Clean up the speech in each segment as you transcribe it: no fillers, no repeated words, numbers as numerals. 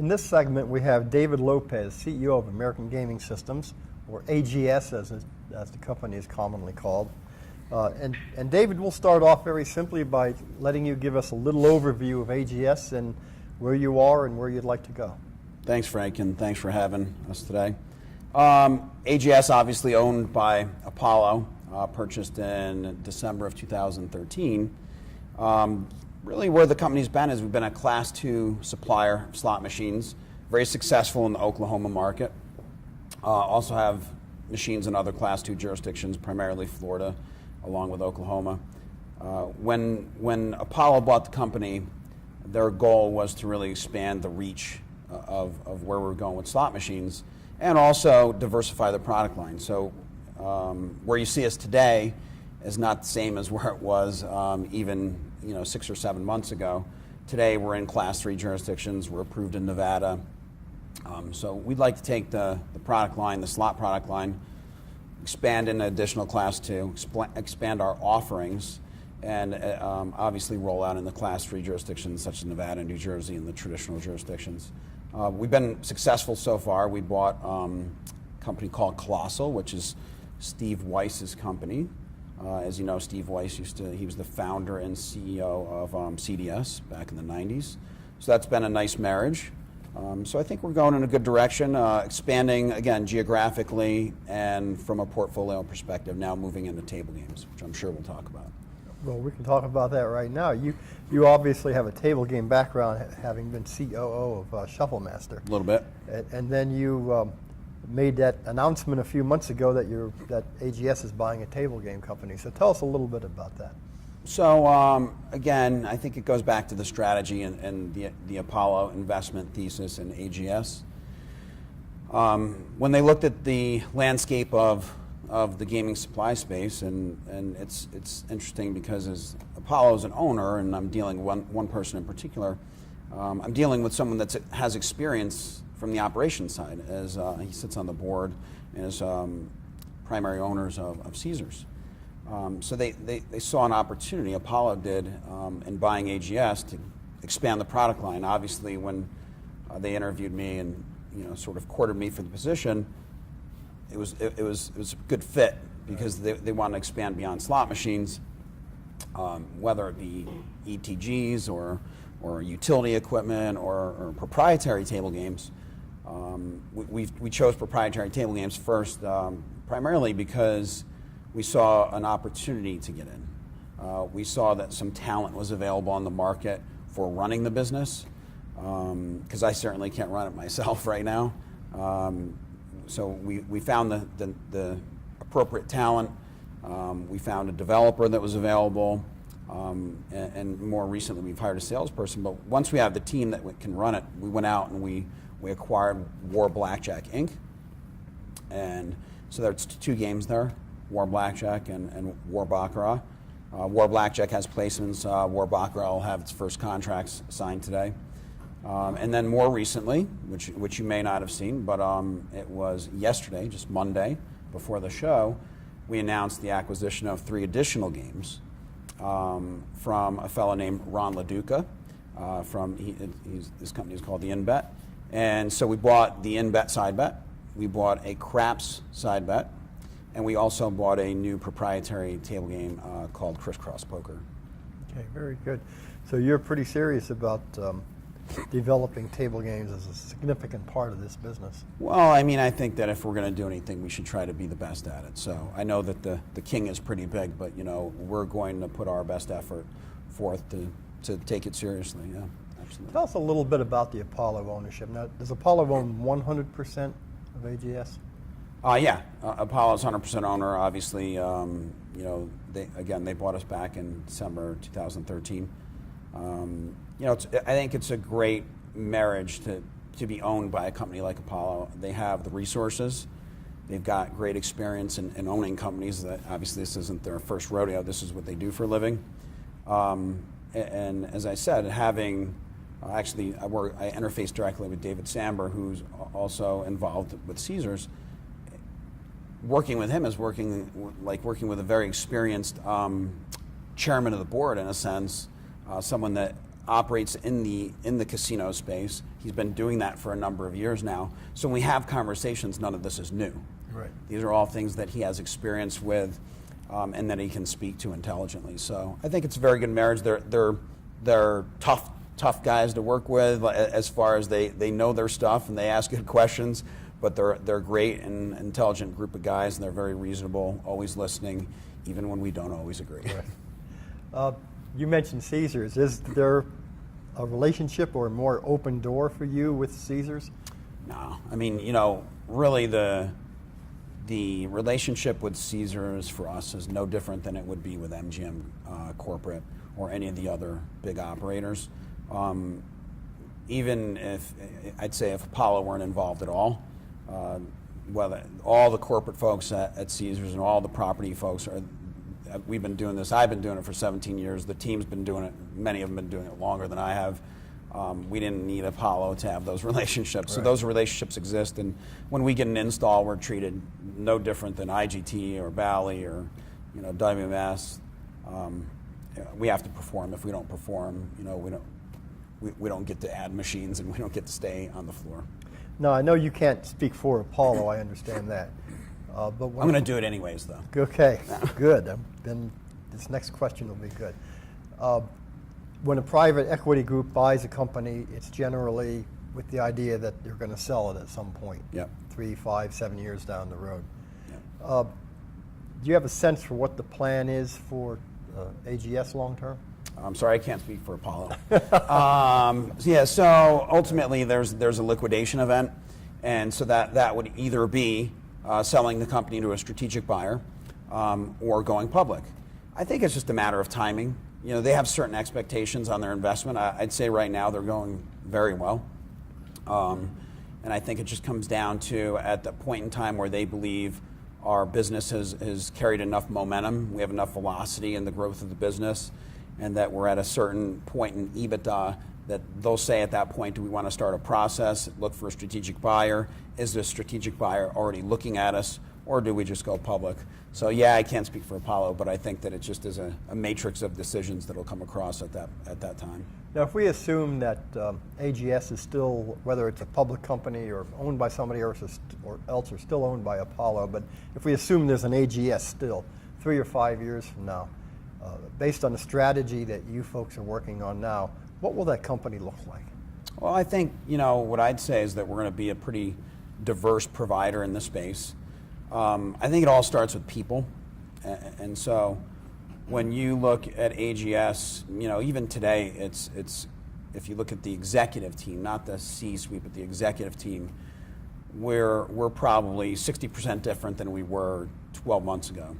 this segment, we have David Lopez, CEO of American Gaming Systems, or AGS as the company is commonly called. And David, we'll start off very simply by letting you give us a little overview of AGS and where you are and where you'd like to go. Thanks, Frank, and thanks for having us today. AGS, obviously owned by Apollo, purchased in December of 2013. Really where the company's been is we've been a Class II supplier of slot machines, very successful in the Oklahoma market. Also have machines in other Class II jurisdictions, primarily Florida, along with Oklahoma. When Apollo bought the company, their goal was to really expand the reach of where we're going with slot machines and also diversify the product line. So where you see us today is not the same as where it was even 6 or 7 months ago. Today we're in Class III jurisdictions. We're approved in Nevada. So we'd like to take the product line, the slot product line, expand into additional Class II, expand our offerings, and obviously roll out in the Class III jurisdictions such as Nevada, New Jersey, and the traditional jurisdictions. We've been successful so far. We bought a company called Colossal, which is Steve Weiss's company. As you know, Steve Weiss he was the founder and CEO of CDS back in the 90s. So that's been a nice marriage. So I think we're going in a good direction, expanding, again, geographically and from a portfolio perspective, now moving into table games, which I'm sure we'll talk about. Well, we can talk about that right now. You obviously have a table game background, having been COO of Shufflemaster. A little bit. And then you made that announcement a few months ago that AGS is buying a table game company. So tell us a little bit about that. So again, I think it goes back to the strategy and the Apollo investment thesis in AGS. When they looked at the landscape of the gaming supply space, and it's interesting because as Apollo is an owner, and I'm dealing with one person in particular, I'm dealing with someone that has experience from the operations side, as he sits on the board and is primary owners of Caesars. So they saw an opportunity, Apollo did, in buying AGS to expand the product line. Obviously, when they interviewed me and sort of courted me for the position, it was a good fit because they want to expand beyond slot machines, whether it be ETGs or utility equipment or proprietary table games. We chose proprietary table games first, primarily because we saw an opportunity to get in. We saw that some talent was available on the market for running the business, because I certainly can't run it myself right now. So we found the appropriate talent. We found a developer that was available, and more recently we've hired a salesperson. But once we have the team that can run it, we went out and we acquired War Blackjack Inc. And so there's 2 games there, War Blackjack and War Baccarat. War Blackjack has placements. War Baccarat will have its first contracts signed today. And then more recently, which you may not have seen, but it was yesterday, just Monday, before the show, we announced the acquisition of 3 additional games from a fellow named Ron LaDuca. His company is called the InBet. And so we bought the InBet side bet, we bought a Craps side bet, and we also bought a new proprietary table game called Crisscross Poker. Okay, very good. So you're pretty serious about developing table games as a significant part of this business. Well, I mean, I think that if we're going to do anything, we should try to be the best at it. So I know that the king is pretty big, but we're going to put our best effort forth to take it seriously. Yeah, absolutely. Tell us a little bit about the Apollo ownership. Now, does Apollo own 100% of AGS? Yeah, Apollo's 100% owner. Obviously, they bought us back in December 2013. I think it's a great marriage to be owned by a company like Apollo. They have the resources. They've got great experience in owning companies. That obviously this isn't their first rodeo. This is what they do for a living. And as I said, having I interface directly with David Samber, who's also involved with Caesars. Working with him is working with a very experienced chairman of the board, in a sense, someone that operates in the casino space. He's been doing that for a number of years now. So when we have conversations, none of this is new. Right. These are all things that he has experience with, and that he can speak to intelligently. So I think it's a very good marriage. They're tough guys to work with, as far as they know their stuff and they ask good questions. But they're great and intelligent group of guys, and they're very reasonable, always listening, even when we don't always agree. Right. You mentioned Caesars. Is there a relationship or a more open door for you with Caesars? No, I mean, really the relationship with Caesars for us is no different than it would be with MGM Corporate or any of the other big operators. Even if, I'd say if Apollo weren't involved at all, whether all the corporate folks at Caesars and all the property folks we've been doing this. I've been doing it for 17 years. The team's been doing it. Many of them have been doing it longer than I have. We didn't need Apollo to have those relationships. Right. So those relationships exist. And when we get an install, we're treated no different than IGT or Bally or WMS. We have to perform. If we don't perform, we don't get to add machines and we don't get to stay on the floor. No, I know you can't speak for Apollo. I understand that. But I'm going to do it anyways, though. Okay, good. Then this next question will be good. When a private equity group buys a company, it's generally with the idea that they're going to sell it at some point. Yep. 3, 5, 7 years down the road. Yep. Do you have a sense for what the plan is for AGS long term? I'm sorry, I can't speak for Apollo. So ultimately there's a liquidation event, and so that would either be selling the company to a strategic buyer or going public. I think it's just a matter of timing. They have certain expectations on their investment. I'd say right now they're going very well. And I think it just comes down to at the point in time where they believe our business has carried enough momentum, we have enough velocity in the growth of the business, and that we're at a certain point in EBITDA that they'll say at that point, do we want to start a process, look for a strategic buyer? Is the strategic buyer already looking at us, or do we just go public? So I can't speak for Apollo, but I think that it just is a matrix of decisions that will come across at that time. Now, if we assume that AGS is still, whether it's a public company or owned by somebody else or still owned by Apollo, but if we assume there's an AGS still 3 or 5 years from now, based on the strategy that you folks are working on now, what will that company look like? Well, I think, what I'd say is that we're going to be a pretty diverse provider in this space. I think it all starts with people. And so when you look at AGS, even today, it's if you look at the executive team, not the C-suite, but the executive team, we're probably 60% different than we were 12 months ago.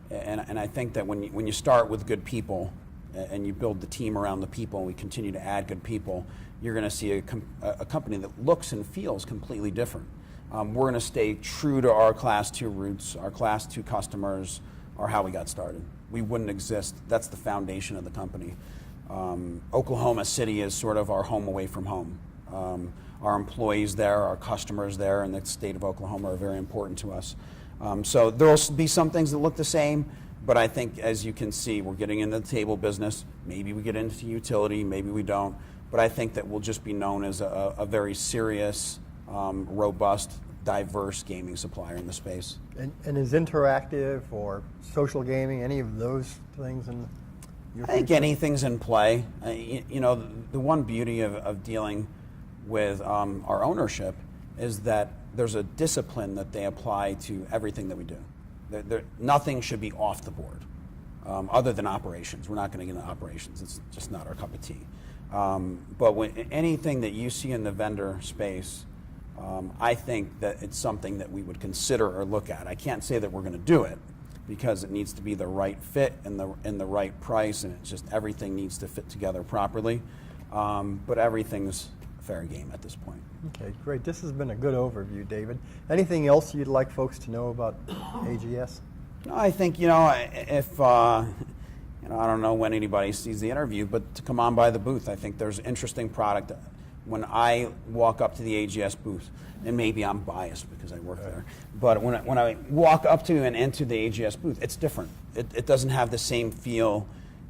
And I think that when you start with good people and you build the team around the people and we continue to add good people, you're going to see a company that looks and feels completely different. We're going to stay true to our Class 2 roots, our Class 2 customers are how we got started. We wouldn't exist. That's the foundation of the company. Oklahoma City is sort of our home away from home. Our employees there, our customers there, and the state of Oklahoma are very important to us. So there will be some things that look the same, but I think, as you can see, we're getting into the table business. Maybe we get into utility, maybe we don't. But I think that we'll just be known as a very serious, robust, diverse gaming supplier in the space. And is interactive or social gaming, any of those things in your I think future? anything's in play. The one beauty of dealing with our ownership is that there's a discipline that they apply to everything that we do. Nothing should be off the board, other than operations. We're not going to get into operations. It's just not our cup of tea. But anything that you see in the vendor space, I think that it's something that we would consider or look at. I can't say that we're going to do it because it needs to be the right fit and the right price, and it's just everything needs to fit together properly. But everything's fair game at this point. Okay, great. This has been a good overview, David. Anything else you'd like folks to know about AGS? No, I think, if, I don't know when anybody sees the interview, but to come on by the booth, I think there's interesting product. When I walk up to the AGS booth, and maybe I'm biased because I work there, but when I walk up to and into the AGS booth, it's different. It doesn't have the same feel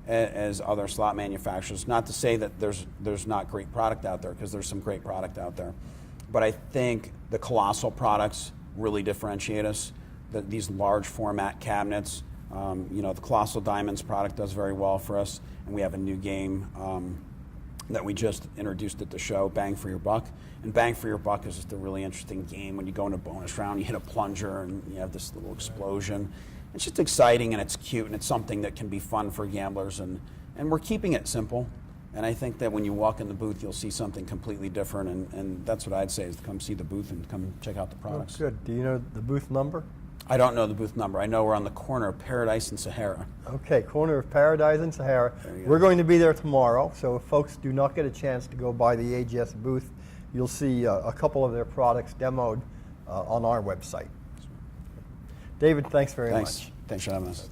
as other slot manufacturers. Not to say that there's not great product out there, because there's some great product out there. But I think the Colossal products really differentiate us. These large format cabinets, the Colossal Diamonds product does very well for us, and we have a new game that we just introduced at the show, Bang for Your Buck. And Bang for Your Buck is just a really interesting game. When you go in a bonus round, you hit a plunger and you have this little explosion. It's just exciting and it's cute and it's something that can be fun for gamblers, and we're keeping it simple. And I think that when you walk in the booth, you'll see something completely different, and that's what I'd say, is to come see the booth and come check out the products. Oh, good. Do you know the booth number? I don't know the booth number. I know we're on the corner of Paradise and Sahara. Okay, corner of Paradise and Sahara. go. We're going to be there tomorrow, so if folks do not get a chance to go by the AGS booth, you'll see a couple of their products demoed on our website. David, thanks very much. Thanks for having us.